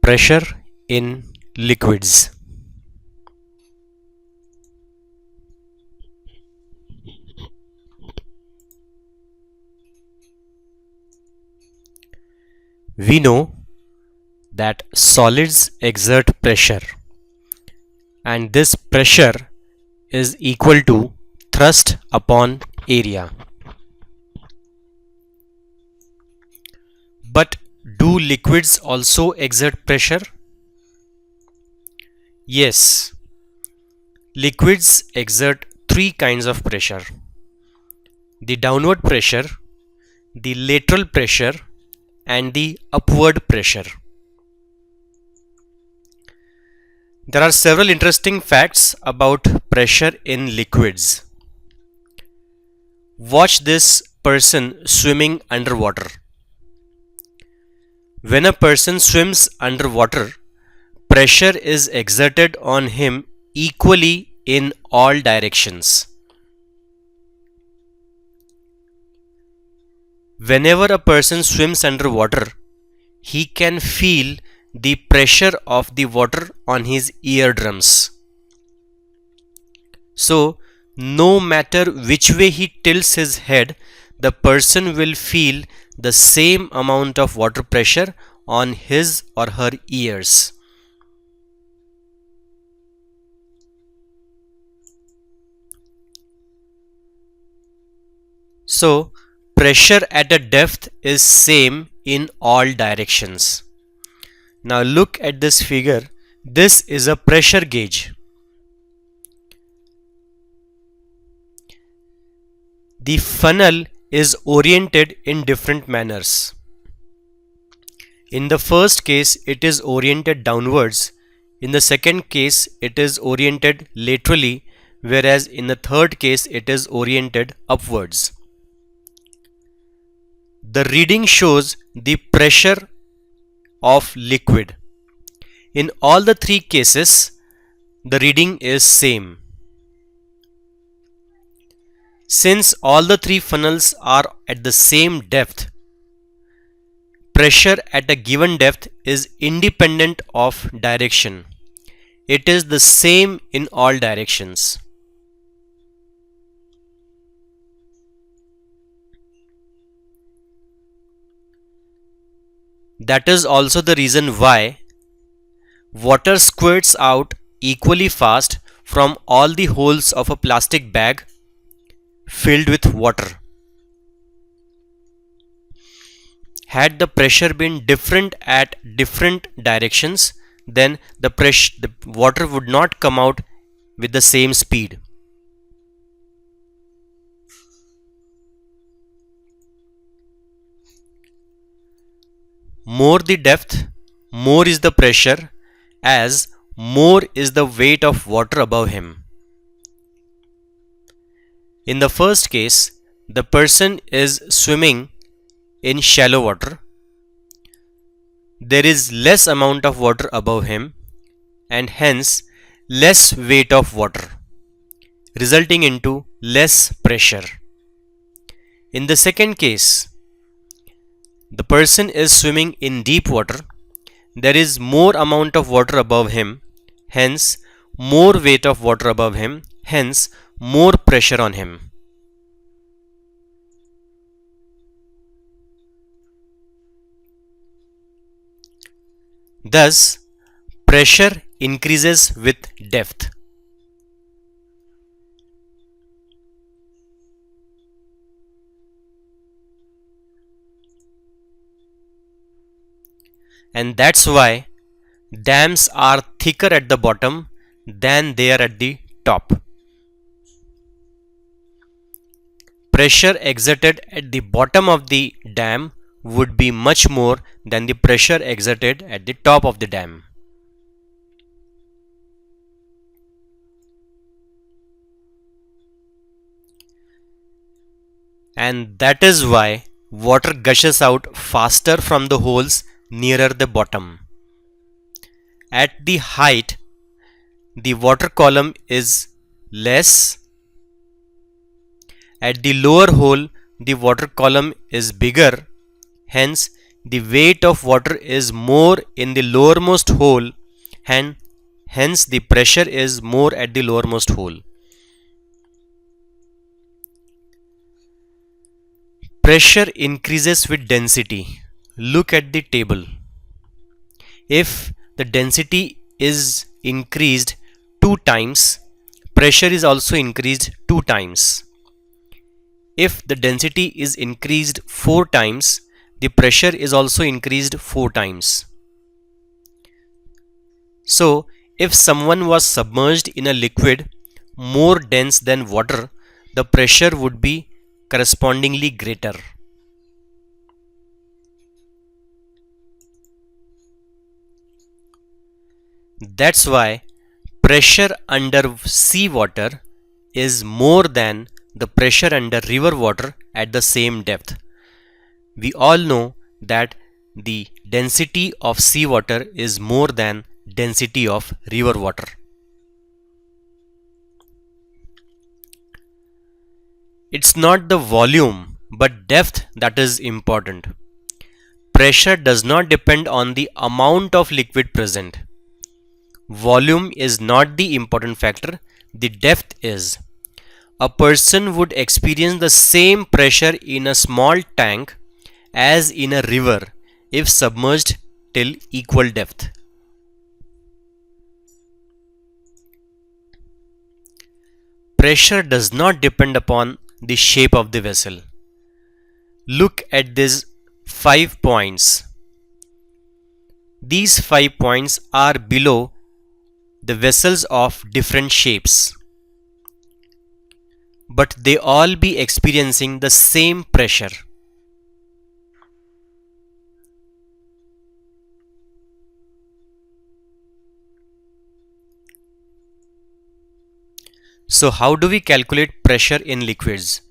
Pressure in liquids. We know that solids exert pressure, and this pressure is equal to thrust upon area. But do liquids also exert pressure? Yes, liquids exert three kinds of pressure: the downward pressure, the lateral pressure, and the upward pressure. There are several interesting facts about pressure in liquids. Watch this person swimming underwater. When a person swims underwater, pressure is exerted on him equally in all directions. Whenever a person swims underwater, he can feel the pressure of the water on his eardrums. So, no matter which way he tilts his head, the person will feel the same amount of water pressure on his or her ears. So, pressure at a depth is same in all directions. Now look at this figure. This is a pressure gauge. The funnel is oriented in different manners. In the first case, it is oriented downwards. In the second case, it is oriented laterally, whereas in the third case, it is oriented upwards. The reading shows the pressure of liquid. In all the three cases, the reading is same. Since all the three funnels are at the same depth, pressure at a given depth is independent of direction. It is the same in all directions. That is also the reason why water squirts out equally fast from all the holes of a plastic bag filled with water. Had the pressure been different at different directions, then the water would not come out with the same speed. More the depth, more is the pressure, as more is the weight of water above him. In the first case, the person is swimming in shallow water. There is less amount of water above him and hence less weight of water, resulting into less pressure. In the second case, the person is swimming in deep water. There is more amount of water above him, hence more weight of water above him, hence more pressure on him. Thus, pressure increases with depth. And that's why dams are thicker at the bottom than they are at the top. Pressure exerted at the bottom of the dam would be much more than the pressure exerted at the top of the dam. And that is why water gushes out faster from the holes nearer the bottom. At the height, the water column is less. At the lower hole, the water column is bigger. Hence, the weight of water is more in the lowermost hole and hence the pressure is more at the lowermost hole. Pressure increases with density. Look at the table. If the density is increased 2 times, pressure is also increased 2 times. If the density is increased 4 times, the pressure is also increased 4 times. So, if someone was submerged in a liquid more dense than water, the pressure would be correspondingly greater. That's why pressure under seawater is more than the pressure under river water at the same depth. We all know that the density of seawater is more than density of river water. It's not the volume but depth that is important. Pressure does not depend on the amount of liquid present. Volume is not the important factor, the depth is. A person would experience the same pressure in a small tank as in a river if submerged till equal depth. Pressure does not depend upon the shape of the vessel. Look at these 5 points. These 5 points are below the vessels of different shapes, but they all be experiencing the same pressure. So how do we calculate pressure in liquids?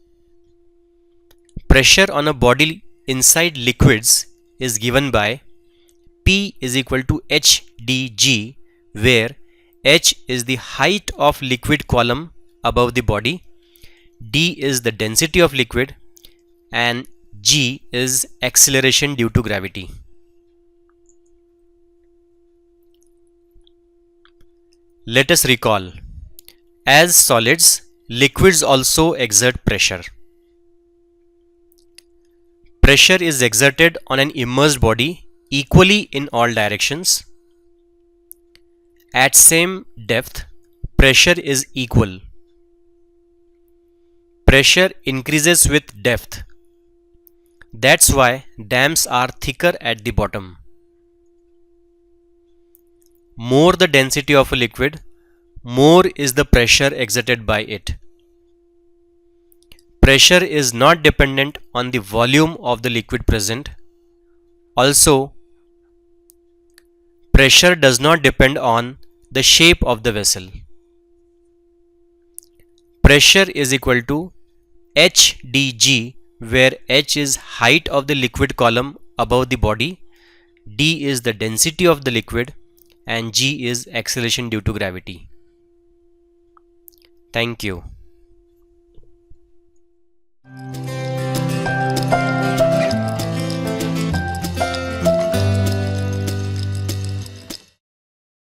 Pressure on a body inside liquids is given by P is equal to HdG, where H is the height of liquid column above the body, D is the density of liquid, and G is acceleration due to gravity. Let us recall. As solids, liquids also exert pressure. Pressure is exerted on an immersed body equally in all directions. At same depth, pressure is equal. Pressure increases with depth. That's why dams are thicker at the bottom. More the density of a liquid, more is the pressure exerted by it. Pressure is not dependent on the volume of the liquid present. Also, pressure does not depend on the shape of the vessel. Pressure is equal to HdG, where H is height of the liquid column above the body, D is the density of the liquid, and G is acceleration due to gravity. Thank you.